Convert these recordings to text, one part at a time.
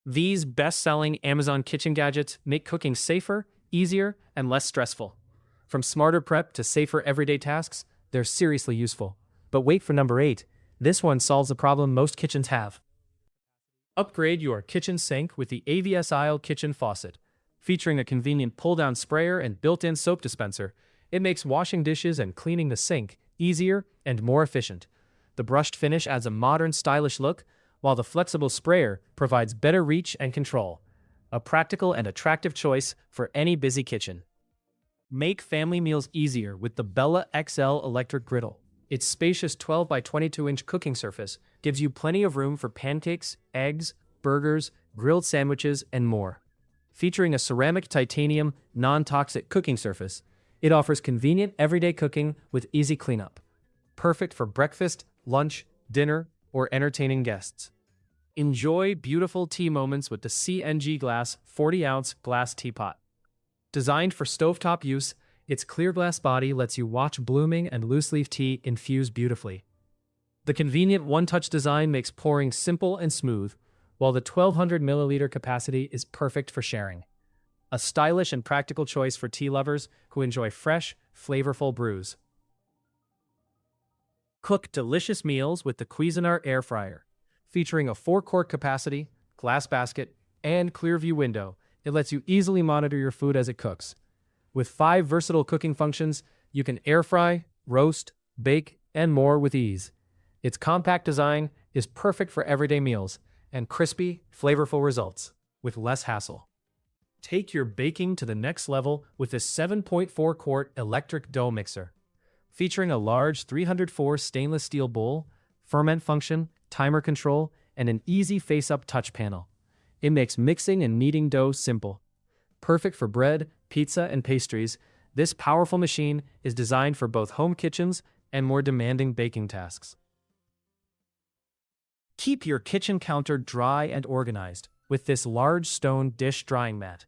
These best-selling Amazon kitchen gadgets make cooking safer, easier, and less stressful. From smarter prep to safer everyday tasks, they're seriously useful. But wait for number 8. This one solves a problem most kitchens have. Upgrade your kitchen sink with the AVS Aisle Kitchen Faucet. Featuring a convenient pull-down sprayer and built-in soap dispenser, it makes washing dishes and cleaning the sink easier and more efficient. The brushed finish adds a modern, stylish look, while the flexible sprayer provides better reach and control. A practical and attractive choice for any busy kitchen. Make family meals easier with the Bella XL electric griddle. Its spacious 12 by 22-inch cooking surface gives you plenty of room for pancakes, eggs, burgers, grilled sandwiches, and more. Featuring a ceramic titanium, non-toxic cooking surface, it offers convenient everyday cooking with easy cleanup. Perfect for breakfast, lunch, dinner, or entertaining guests. Enjoy beautiful tea moments with the CNG Glass 40-ounce glass teapot. Designed for stovetop use, its clear glass body lets you watch blooming and loose-leaf tea infuse beautifully. The convenient one-touch design makes pouring simple and smooth, while the 1,200 milliliter capacity is perfect for sharing. A stylish and practical choice for tea lovers who enjoy fresh, flavorful brews. Cook delicious meals with the Cuisinart Air Fryer. Featuring a 4-quart capacity, glass basket, and clear view window, it lets you easily monitor your food as it cooks. With 5 versatile cooking functions, you can air fry, roast, bake, and more with ease. Its compact design is perfect for everyday meals and crispy, flavorful results with less hassle. Take your baking to the next level with this 7.4-quart electric dough mixer. Featuring a large 304 stainless steel bowl, ferment function, timer control, and an easy face-up touch panel. It makes mixing and kneading dough simple. Perfect for bread, pizza, and pastries, this powerful machine is designed for both home kitchens and more demanding baking tasks. Keep your kitchen counter dry and organized with this large stone dish drying mat.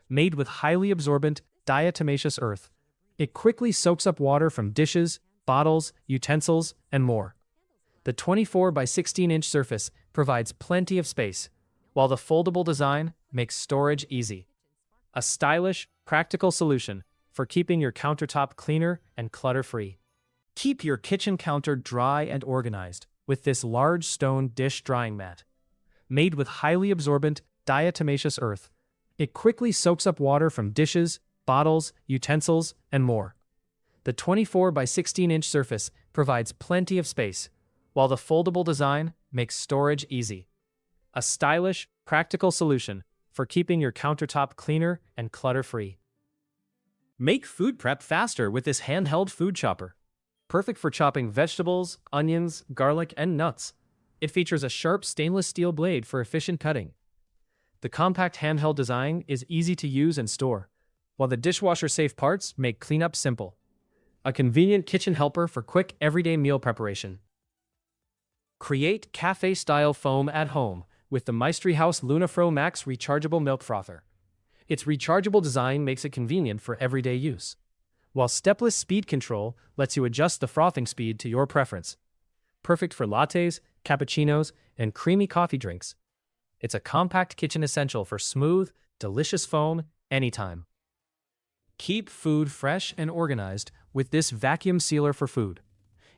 Made with highly absorbent diatomaceous earth, it quickly soaks up water from dishes, bottles, utensils, and more. The 24 by 16-inch surface provides plenty of space, while the foldable design makes storage easy. A stylish, practical solution for keeping your countertop cleaner and clutter-free. Keep your kitchen counter dry and organized with this large stone dish drying mat. Made with highly absorbent diatomaceous earth, it quickly soaks up water from dishes, bottles, utensils, and more. The 24 by 16-inch surface provides plenty of space, while the foldable design makes storage easy. A stylish, practical solution for keeping your countertop cleaner and clutter-free. Make food prep faster with this handheld food chopper. Perfect for chopping vegetables, onions, garlic, and nuts. It features a sharp stainless steel blade for efficient cutting. The compact handheld design is easy to use and store, while the dishwasher-safe parts make cleanup simple. A convenient kitchen helper for quick everyday meal preparation. Create cafe-style foam at home with the Maestri House Lunafro Max rechargeable milk frother. Its rechargeable design makes it convenient for everyday use, while stepless speed control lets you adjust the frothing speed to your preference. Perfect for lattes, cappuccinos, and creamy coffee drinks. It's a compact kitchen essential for smooth, delicious foam anytime. Keep food fresh and organized with this vacuum sealer for food.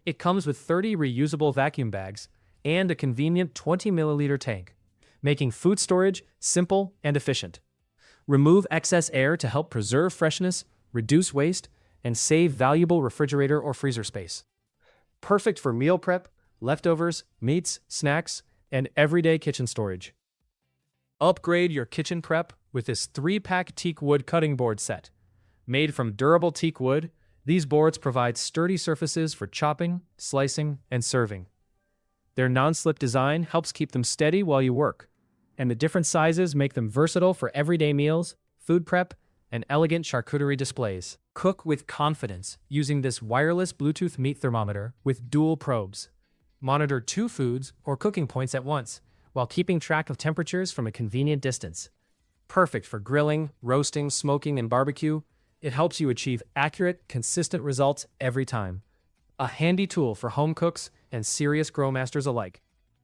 It comes with 30 reusable vacuum bags and a convenient 20 milliliter tank, making food storage simple and efficient. Remove excess air to help preserve freshness, reduce waste, and save valuable refrigerator or freezer space. Perfect for meal prep, leftovers, meats, snacks, and everyday kitchen storage. Upgrade your kitchen prep with this 3-pack teak wood cutting board set. Made from durable teak wood, these boards provide sturdy surfaces for chopping, slicing, and serving. Their non-slip design helps keep them steady while you work, and the different sizes make them versatile for everyday meals, food prep, and elegant charcuterie displays. Cook with confidence using this wireless Bluetooth meat thermometer with dual probes. Monitor 2 foods or cooking points at once, while keeping track of temperatures from a convenient distance. Perfect for grilling, roasting, smoking, and barbecue, it helps you achieve accurate, consistent results every time. A handy tool for home cooks and serious grill masters alike.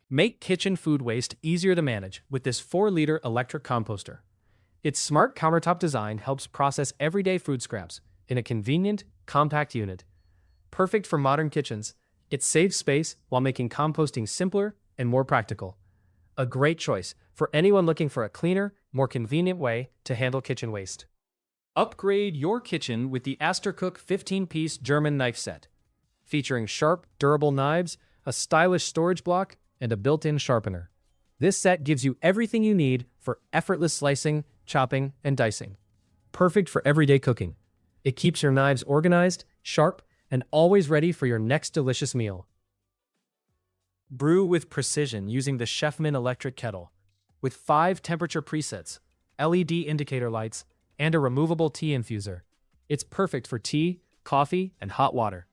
Make kitchen food waste easier to manage with this 4-liter electric composter. Its smart countertop design helps process everyday food scraps in a convenient, compact unit. Perfect for modern kitchens, it saves space while making composting simpler and more practical. A great choice for anyone looking for a cleaner, more convenient way to handle kitchen waste. Upgrade your kitchen with the Cook 15-piece German knife set, featuring sharp, durable knives, a stylish storage block, and a built-in sharpener. This set gives you everything you need for effortless slicing, chopping, and dicing. Perfect for everyday cooking. It keeps your knives organized, sharp, and always ready for your next delicious meal. Brew with precision using the Chefman electric kettle. With 5 temperature presets, LED indicator lights, and a removable tea infuser. It's perfect for tea, coffee, and hot water.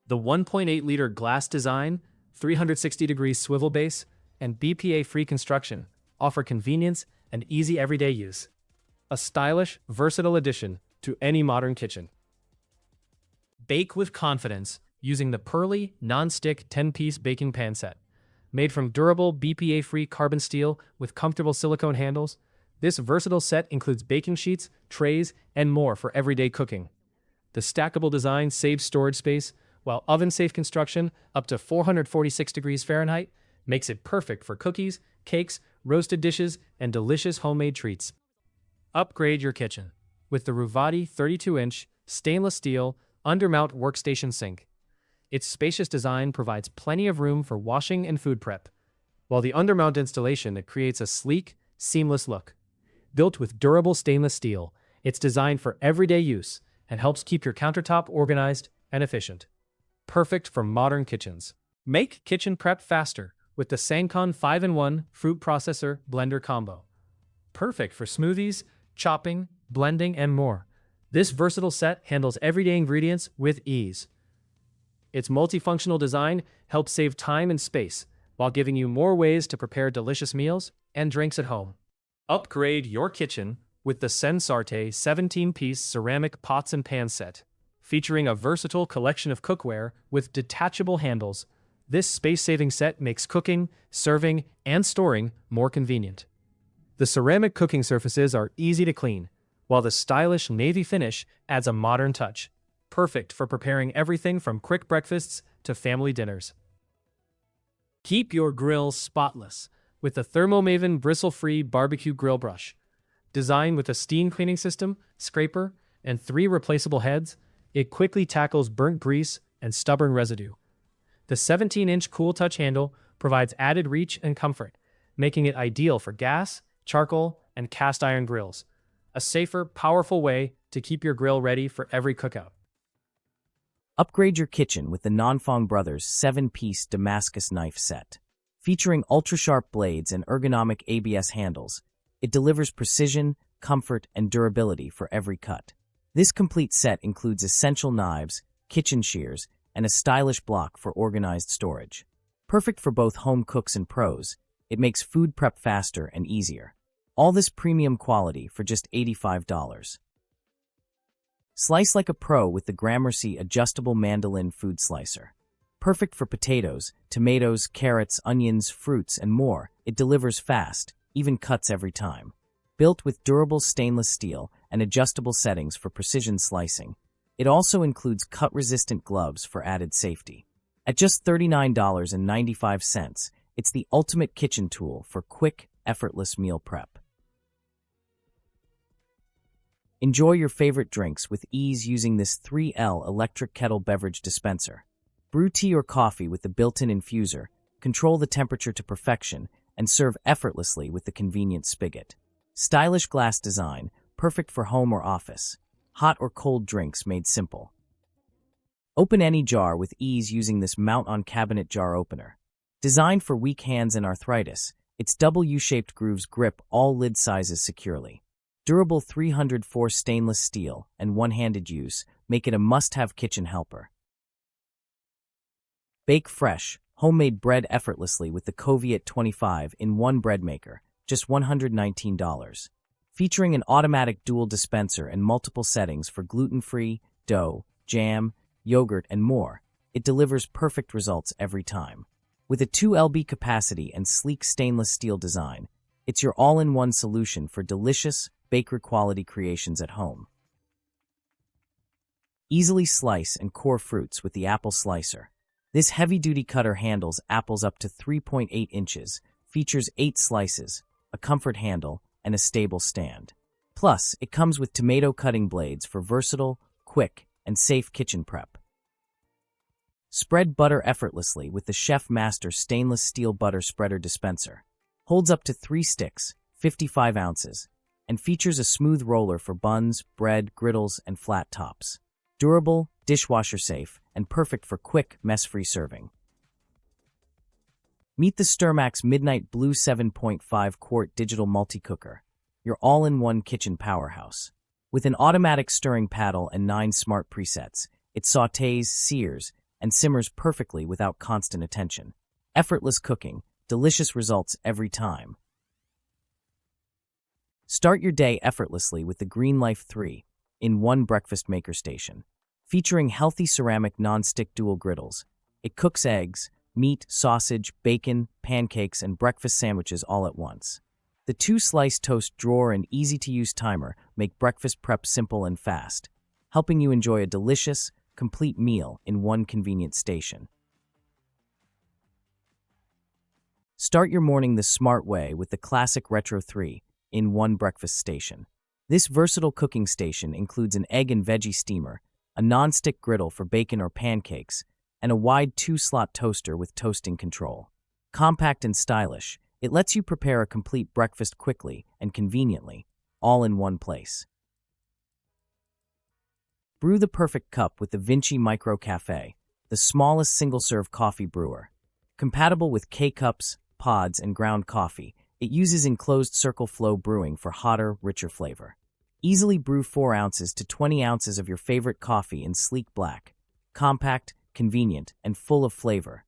The 1.8-liter glass design, 360-degree swivel base, and BPA-free construction offer convenience and easy everyday use. A stylish, versatile addition to any modern kitchen. Bake with confidence using the Pearly non-stick 10-piece baking pan set. Made from durable, BPA-free carbon steel with comfortable silicone handles, this versatile set includes baking sheets, trays, and more for everyday cooking. The stackable design saves storage space, while oven-safe construction up to 446 degrees Fahrenheit makes it perfect for cookies, cakes, roasted dishes, and delicious homemade treats. Upgrade your kitchen with the Ruvati 32-inch stainless steel undermount workstation sink. Its spacious design provides plenty of room for washing and food prep, while the undermount installation creates a sleek, seamless look. Built with durable stainless steel, it's designed for everyday use and helps keep your countertop organized and efficient. Perfect for modern kitchens. Make kitchen prep faster with the Sancon 5-in-1 fruit processor blender combo. Perfect for smoothies, chopping, blending, and more. This versatile set handles everyday ingredients with ease. Its multifunctional design helps save time and space while giving you more ways to prepare delicious meals and drinks at home. Upgrade your kitchen with the Sensarte 17-piece ceramic pots and pans set. Featuring a versatile collection of cookware with detachable handles, this space-saving set makes cooking, serving, and storing more convenient. The ceramic cooking surfaces are easy to clean, while the stylish navy finish adds a modern touch. Perfect for preparing everything from quick breakfasts to family dinners. Keep your grill spotless with the Thermomaven bristle-free barbecue grill brush. Designed with a steam cleaning system, scraper, and 3 replaceable heads, it quickly tackles burnt grease and stubborn residue. The 17-inch Cool Touch handle provides added reach and comfort, making it ideal for gas, charcoal, and cast iron grills. A safer, powerful way to keep your grill ready for every cookout. Upgrade your kitchen with the Nanfang Brothers 7-piece Damascus knife set. Featuring ultra-sharp blades and ergonomic ABS handles, it delivers precision, comfort, and durability for every cut. This complete set includes essential knives, kitchen shears, and a stylish block for organized storage. Perfect for both home cooks and pros, it makes food prep faster and easier. All this premium quality for just $85. Slice like a pro with the Gramercy adjustable mandolin food slicer. Perfect for potatoes, tomatoes, carrots, onions, fruits, and more, it delivers fast, even cuts every time. Built with durable stainless steel and adjustable settings for precision slicing, it also includes cut-resistant gloves for added safety. At just $39.95, it's the ultimate kitchen tool for quick, effortless meal prep. Enjoy your favorite drinks with ease using this 3L electric kettle beverage dispenser. Brew tea or coffee with the built-in infuser, control the temperature to perfection, and serve effortlessly with the convenient spigot. Stylish glass design, perfect for home or office. Hot or cold drinks made simple. Open any jar with ease using this mount-on-cabinet jar opener. Designed for weak hands and arthritis, its double U-shaped grooves grip all lid sizes securely. Durable 304 stainless steel and one-handed use make it a must-have kitchen helper. Bake fresh, homemade bread effortlessly with the Coviet 25-in-1 bread maker, just $119. Featuring an automatic dual dispenser and multiple settings for gluten-free, dough, jam, yogurt, and more, it delivers perfect results every time. With a 2 lb capacity and sleek stainless steel design, it's your all-in-one solution for delicious, bakery-quality creations at home. Easily slice and core fruits with the apple slicer. This heavy-duty cutter handles apples up to 3.8 inches, features 8 slices, a comfort handle, and a stable stand. Plus, it comes with tomato cutting blades for versatile, quick, and safe kitchen prep. Spread butter effortlessly with the Chef Master stainless steel butter spreader dispenser. Holds up to 3 sticks, 55 ounces, and features a smooth roller for buns, bread, griddles, and flat tops. Durable, dishwasher safe, and perfect for quick, mess-free serving. Meet the Sturmax Midnight Blue 7.5-quart digital multi-cooker, your all-in-one kitchen powerhouse. With an automatic stirring paddle and 9 smart presets, it sautés, sears, and simmers perfectly without constant attention. Effortless cooking, delicious results every time. Start your day effortlessly with the Green Life 3-in-1 breakfast maker station. Featuring healthy ceramic non-stick dual griddles, it cooks eggs, meat, sausage, bacon, pancakes, and breakfast sandwiches all at once. The 2-slice toast drawer and easy-to-use timer make breakfast prep simple and fast, helping you enjoy a delicious, complete meal in one convenient station. Start your morning the smart way with the classic Retro 3-in-1 breakfast station. This versatile cooking station includes an egg and veggie steamer, a non-stick griddle for bacon or pancakes, and a wide 2-slot toaster with toasting control. Compact and stylish, it lets you prepare a complete breakfast quickly and conveniently, all in one place. Brew the perfect cup with the Vinci Micro Cafe, the smallest single-serve coffee brewer. Compatible with K-cups, pods, and ground coffee, it uses enclosed circle flow brewing for hotter, richer flavor. Easily brew 4 ounces to 20 ounces of your favorite coffee in sleek black. Compact, convenient, and full of flavor.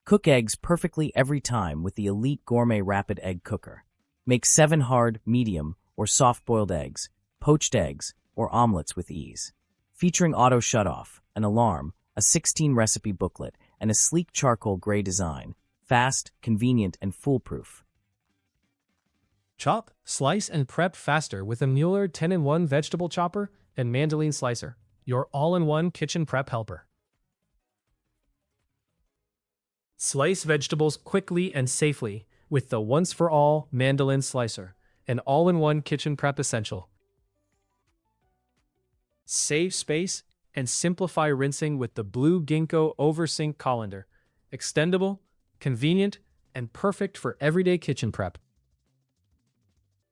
Cook eggs perfectly every time with the Elite Gourmet Rapid Egg Cooker. Make 7 hard, medium, or soft-boiled eggs, poached eggs, or omelets with ease. Featuring auto shutoff, an alarm, a 16-recipe booklet, and a sleek charcoal gray design. Fast, convenient, and foolproof. Chop, slice, and prep faster with a Mueller 10-in-1 vegetable chopper and mandolin slicer, your all-in-one kitchen prep helper. Slice vegetables quickly and safely with the once-for-all mandolin slicer, an all-in-one kitchen prep essential. Save space and simplify rinsing with the Blue Ginkgo Oversint Colander, extendable, convenient, and perfect for everyday kitchen prep.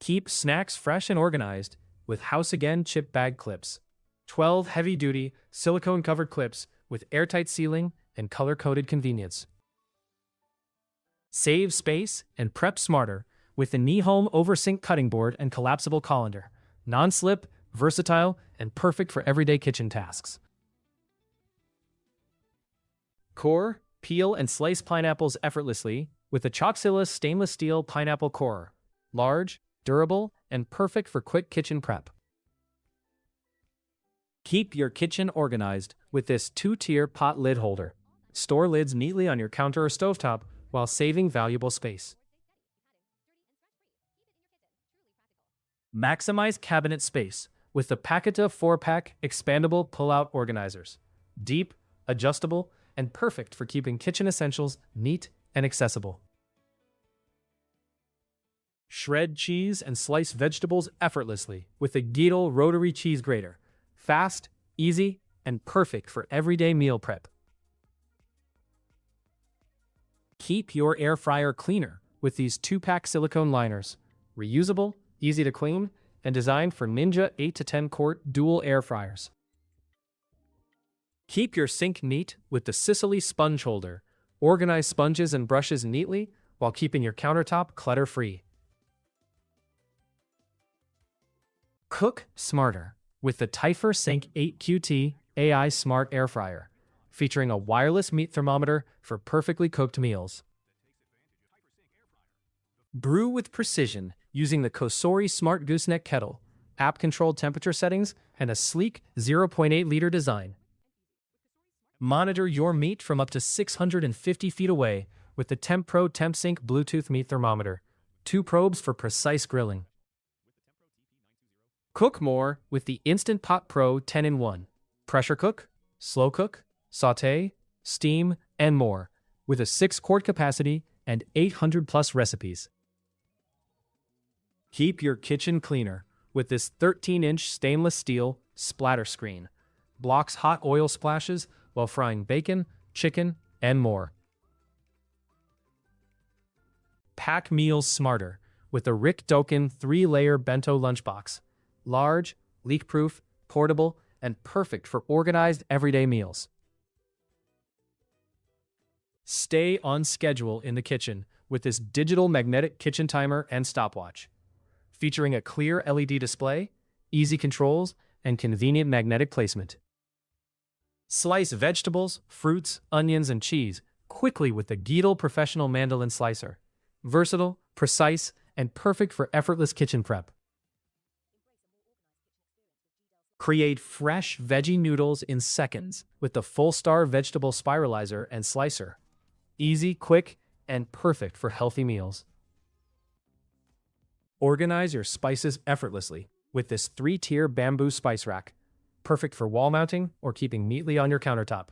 Keep snacks fresh and organized with House Again chip bag clips. 12 heavy-duty, silicone-covered clips with airtight sealing and color-coded convenience. Save space and prep smarter with the Nihome Oversint cutting board and collapsible colander. Non-slip, versatile, and perfect for everyday kitchen tasks. Core, peel, and slice pineapples effortlessly with the Choxilla stainless steel pineapple corer. Large, durable, and perfect for quick kitchen prep. Keep your kitchen organized with this 2-tier pot lid holder. Store lids neatly on your counter or stovetop while saving valuable space. Maximize cabinet space with the Packita 4-pack expandable pull-out organizers. Deep, adjustable, and perfect for keeping kitchen essentials neat and accessible. Shred cheese and slice vegetables effortlessly with the Geedle rotary cheese grater. Fast, easy, and perfect for everyday meal prep. Keep your air fryer cleaner with these 2-pack silicone liners. Reusable, easy to clean, and designed for Ninja 8 to 10 quart dual air fryers. Keep your sink neat with the Sicily sponge holder. Organize sponges and brushes neatly while keeping your countertop clutter-free. Cook smarter with the Tyfer Sync 8QT AI Smart Air Fryer, featuring a wireless meat thermometer for perfectly cooked meals. Brew with precision using the Kosori Smart Gooseneck Kettle, app-controlled temperature settings, and a sleek 0.8-liter design. Monitor your meat from up to 650 feet away with the Temp Pro TempSync Bluetooth meat thermometer. 2 probes for precise grilling. Cook more with the Instant Pot Pro 10-in-1. Pressure cook, slow cook, sauté, steam, and more, with a 6-quart capacity and 800+ recipes. Keep your kitchen cleaner with this 13-inch stainless steel splatter screen. Blocks hot oil splashes while frying bacon, chicken, and more. Pack meals smarter with the Rick Doken 3-layer bento lunchbox. Large, leak-proof, portable, and perfect for organized everyday meals. Stay on schedule in the kitchen with this digital magnetic kitchen timer and stopwatch. Featuring a clear LED display, easy controls, and convenient magnetic placement. Slice vegetables, fruits, onions, and cheese quickly with the Geedle Professional Mandolin Slicer. Versatile, precise, and perfect for effortless kitchen prep. Create fresh veggie noodles in seconds with the Full-Star Vegetable Spiralizer and Slicer. Easy, quick, and perfect for healthy meals. Organize your spices effortlessly with this 3-tier bamboo spice rack. Perfect for wall mounting or keeping neatly on your countertop.